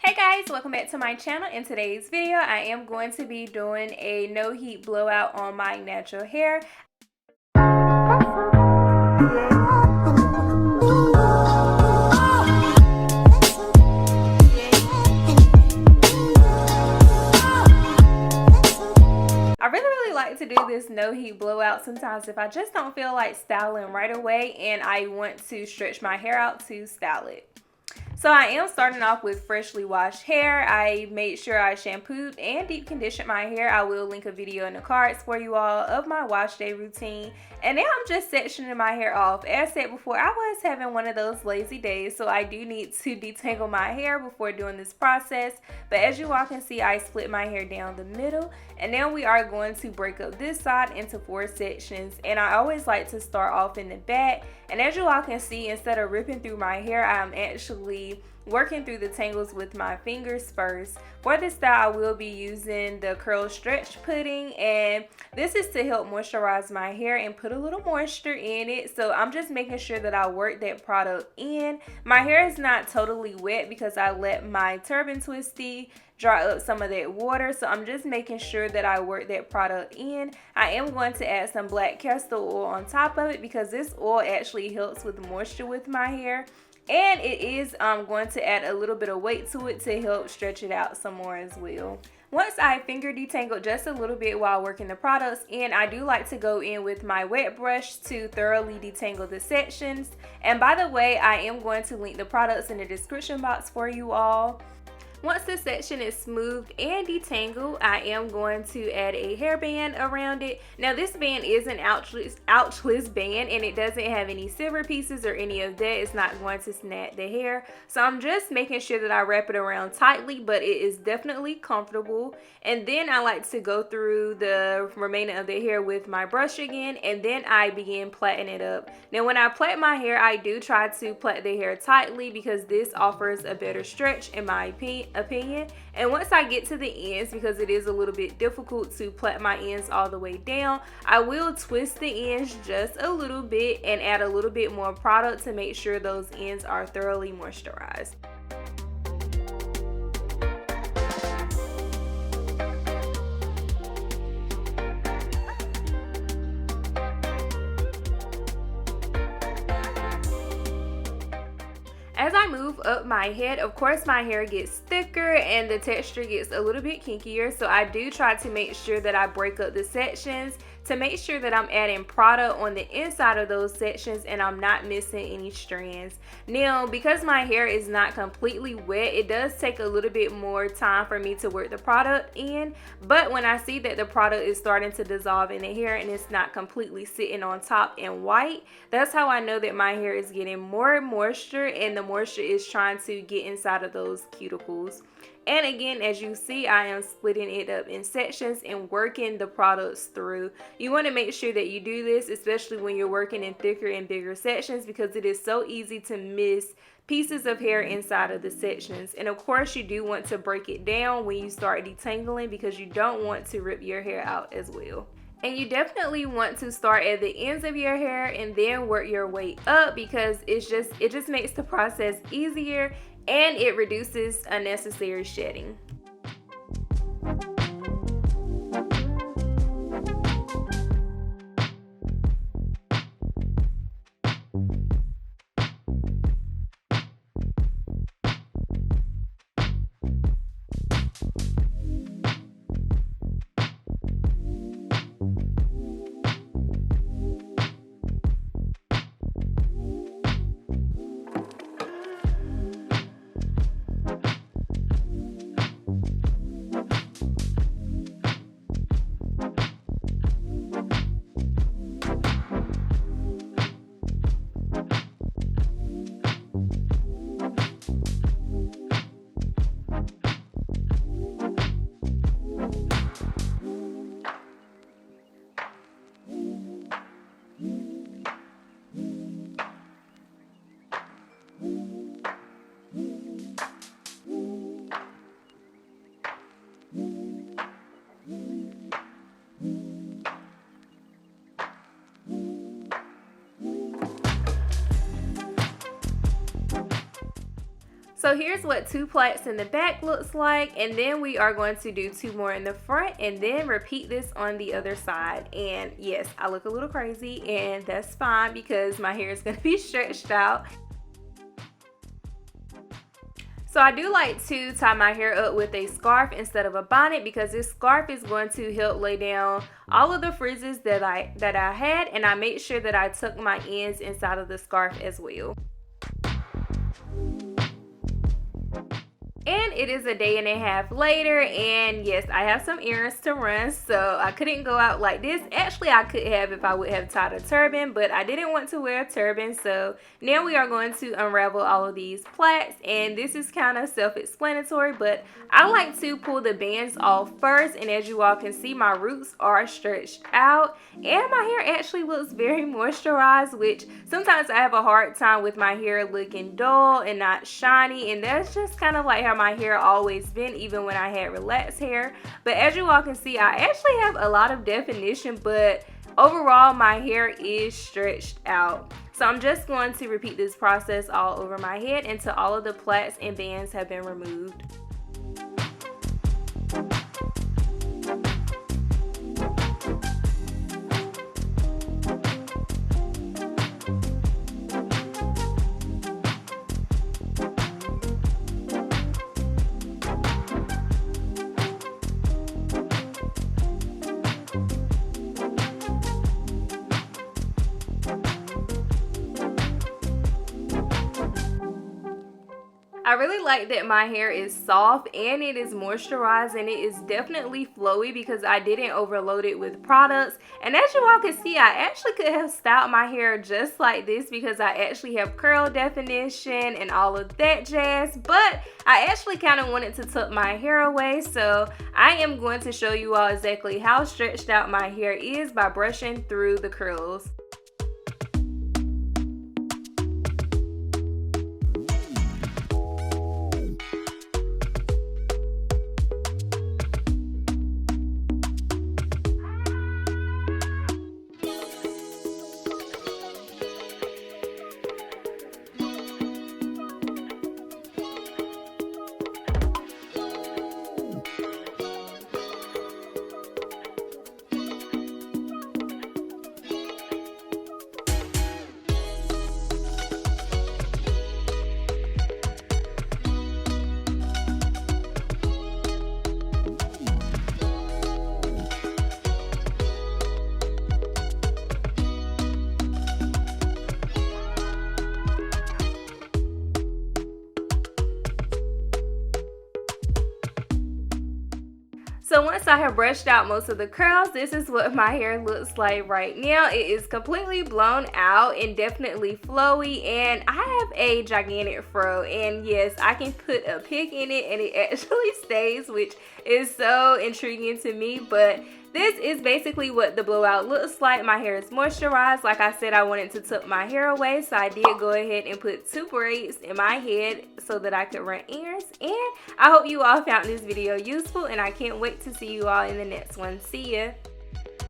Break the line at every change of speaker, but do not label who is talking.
Hey guys, welcome back to my channel. In today's video, I am going to be doing a no heat blowout on my natural hair. I really like to do this no heat blowout sometimes if I just don't feel like styling right away and I want to stretch my hair out to style it. So I am starting off with freshly washed hair. I made sure I shampooed and deep conditioned my hair. I will link a video in the cards for you all of my wash day routine. And now I'm just sectioning my hair off. As said before, I was having one of those lazy days, so I do need to detangle my hair before doing this process. But as you all can see, I split my hair down the middle. And now we are going to break up this side into 4 sections. And I always like to start off in the back. And as you all can see, instead of ripping through my hair, I'm actually working through the tangles with my fingers first. For this style, I will be using the curl stretch pudding, and this is to help moisturize my hair and put a little moisture in it. So I'm just making sure that I work that product in. My hair is not totally wet because I let my turban twisty dry up some of that water, so I'm just making sure that I work that product in. I am going to add some black castor oil on top of it because this oil actually helps with moisture with my hair. And it is going to add a little bit of weight to it to help stretch it out some more as well. Once I finger detangled just a little bit while working the products in, I do like to go in with my wet brush to thoroughly detangle the sections. And by the way, I am going to link the products in the description box for you all. Once the section is smoothed and detangled, I am going to add a hairband around it. Now this band is an ouchless band and it doesn't have any silver pieces or any of that. It's not going to snap the hair. So I'm just making sure that I wrap it around tightly, but it is definitely comfortable. And then I like to go through the remaining of the hair with my brush again, and then I begin plaiting it up. Now when I plait my hair, I do try to plait the hair tightly because this offers a better stretch in my opinion. And once I get to the ends, because it is a little bit difficult to plait my ends all the way down, I will twist the ends just a little bit and add a little bit more product to make sure those ends are thoroughly moisturized. As I move up my head, of course my hair gets thicker and the texture gets a little bit kinkier, so I do try to make sure that I break up the sections to make sure that I'm adding product on the inside of those sections and I'm not missing any strands. Now, because my hair is not completely wet, it does take a little bit more time for me to work the product in, but when I see that the product is starting to dissolve in the hair and it's not completely sitting on top and white, that's how I know that my hair is getting more moisture and the moisture is trying to get inside of those cuticles. And again, as you see, I am splitting it up in sections and working the products through. You want to make sure that you do this, especially when you're working in thicker and bigger sections, because it is so easy to miss pieces of hair inside of the sections. And of course, you do want to break it down when you start detangling because you don't want to rip your hair out as well. And you definitely want to start at the ends of your hair and then work your way up because it just makes the process easier and it reduces unnecessary shedding. So here's what 2 plaits in the back looks like, and then we are going to do 2 more in the front and then repeat this on the other side. And yes, I look a little crazy, and that's fine because my hair is going to be stretched out. So I do like to tie my hair up with a scarf instead of a bonnet because this scarf is going to help lay down all of the frizzes that I had, and I make sure that I tuck my ends inside of the scarf as well. And it is a day and a half later, and yes, I have some errands to run, so I couldn't go out like this. Actually, I could have if I would have tied a turban, but I didn't want to wear a turban, so now we are going to unravel all of these plaits, and this is kind of self-explanatory, but I like to pull the bands off first, and as you all can see, my roots are stretched out, and my hair actually looks very moisturized, which sometimes I have a hard time with my hair looking dull and not shiny, and that's just kind of like how my hair always been, even when I had relaxed hair. But as you all can see, I actually have a lot of definition, but overall my hair is stretched out. So I'm just going to repeat this process all over my head until all of the plaits and bands have been removed. I really like that my hair is soft and it is moisturized, and it is definitely flowy because I didn't overload it with products. And as you all can see, I actually could have styled my hair just like this because I actually have curl definition and all of that jazz, but I actually kind of wanted to tuck my hair away, so I am going to show you all exactly how stretched out my hair is by brushing through the curls. So once I have brushed out most of the curls, this is what my hair looks like right now. It is completely blown out and definitely flowy, and I have a gigantic fro, and yes, I can put a pick in it and it actually stays, which is so intriguing to me. But this is basically what the blowout looks like. My hair is moisturized. Like I said, I wanted to tuck my hair away, so I did go ahead and put 2 braids in my head so that I could run errands. And I hope you all found this video useful, and I can't wait to see you all in the next one. See ya!